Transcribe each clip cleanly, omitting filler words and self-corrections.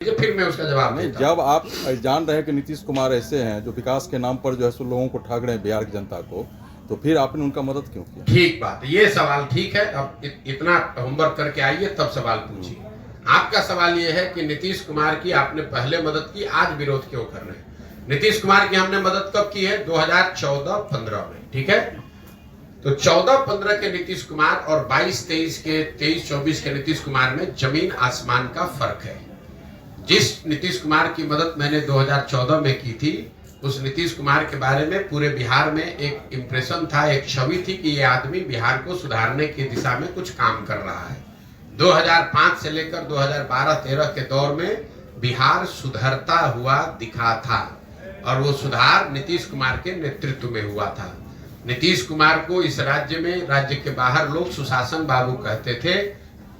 फिर मैं उसका जवाब नहीं, देता हूं। जब आप जान रहे हैं कि नीतीश कुमार ऐसे हैं जो विकास के नाम पर जो है सो लोगों को ठग रहे हैं, बिहार की जनता को, तो फिर आपने उनका मदद क्यों किया? ठीक बात, ये सवाल ठीक है। अब इतना होमवर्क करके आइए तब सवाल पूछिए। आपका सवाल ये है कि नीतीश कुमार की आपने पहले मदद की, आज विरोध क्यों कर रहे हैं? नीतीश कुमार की हमने मदद कब की है? 2014-15 में, ठीक है। तो 14-15 के नीतीश कुमार और 22-23 के 23-24 के नीतीश कुमार में जमीन आसमान का फर्क है। जिस नीतीश कुमार की मदद मैंने 2014 में की थी, उस नीतीश कुमार के बारे में पूरे बिहार में एक इंप्रेशन था, एक छवि थी कि ये आदमी बिहार को सुधारने की दिशा में कुछ काम कर रहा है। 2005 से लेकर 2012-13 के दौर में बिहार सुधरता हुआ दिखा था और वो सुधार नीतीश कुमार के नेतृत्व में हुआ था। नीतीश कुमार को इस राज्य में, राज्य के बाहर लोग सुशासन बाबू कहते थे।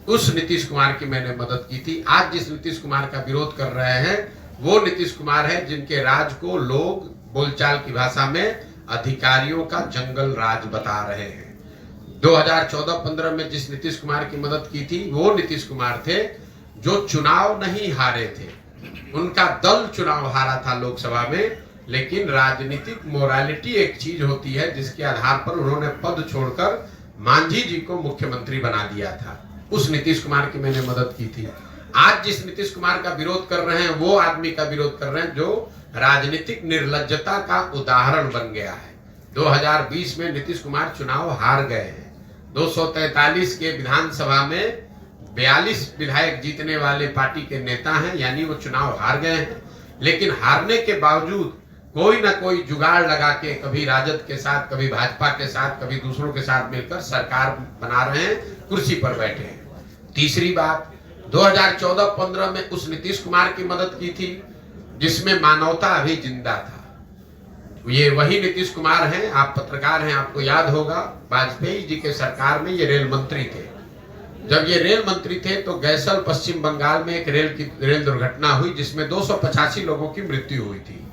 उस नीतीश कुमार की मैंने मदद की थी। आज जिस नीतीश कुमार का विरोध कर रहे हैं वो नीतीश कुमार है जिनके राज को लोग बोलचाल की भाषा में अधिकारियों का जंगल राज बता रहे हैं। 2014-15 में जिस नीतीश कुमार की मदद की थी वो नीतीश कुमार थे जो चुनाव नहीं हारे थे। उनका दल चुनाव हारा था लोकसभा में, लेकिन राजनीतिक मोरालिटी एक चीज होती है जिसके आधार पर उन्होंने पद छोड़कर मांझी जी को मुख्यमंत्री बना दिया था। उस नीतीश कुमार की मैंने मदद की थी। आज जिस नीतीश कुमार का विरोध कर रहे हैं वो आदमी का विरोध कर रहे हैं जो राजनीतिक निर्लज्जता का उदाहरण बन गया है। 2020 में नीतीश कुमार चुनाव हार गए हैं। 243 के विधानसभा में 42 विधायक जीतने वाले पार्टी के नेता हैं, यानी वो चुनाव हार गए हैं। लेकिन हारने के बावजूद कोई ना कोई जुगाड़ लगा के कभी राजद के साथ, कभी भाजपा के साथ, कभी दूसरों के साथ मिलकर सरकार बना रहे हैं, कुर्सी पर बैठे हैं। तीसरी बात, 2014-15 में उस नीतीश कुमार की मदद की थी जिसमें मानवता अभी जिंदा था। ये वही नीतीश कुमार हैं, आप पत्रकार हैं, आपको याद होगा वाजपेयी जी के सरकार में ये रेल मंत्री थे। जब ये रेल मंत्री थे तो गैसल पश्चिम बंगाल में एक रेल दुर्घटना हुई जिसमें 285 लोगों की मृत्यु हुई थी।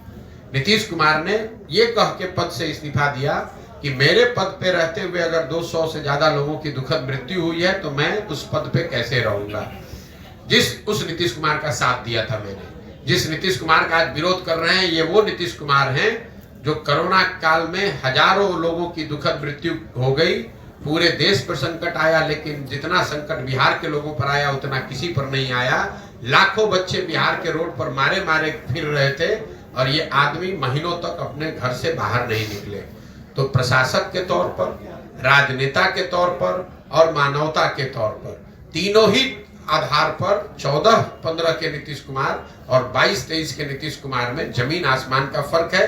नीतीश कुमार ने ये कह के पद से इस्तीफा दिया कि मेरे पद पे रहते हुए अगर 200 से ज्यादा लोगों की दुखद मृत्यु हुई है तो मैं उस पद पे कैसे रहूंगा। उस नीतीश कुमार का साथ दिया था मैंने। जिस नीतीश कुमार का आज विरोध कर रहे हैं ये वो नीतीश कुमार हैं जो कोरोना काल में हजारों लोगों की दुखद मृत्यु हो गई, पूरे देश पर संकट आया, लेकिन जितना संकट बिहार के लोगों पर आया उतना किसी पर नहीं आया। लाखों बच्चे बिहार के रोड पर मारे मारे फिर रहे थे और ये आदमी महीनों तक अपने घर से बाहर नहीं निकले। तो प्रशासक के तौर पर, राजनेता के तौर पर और मानवता के तौर पर, तीनों ही आधार पर 14-15 के नीतीश कुमार और 22-23 के नीतीश कुमार में जमीन आसमान का फर्क है।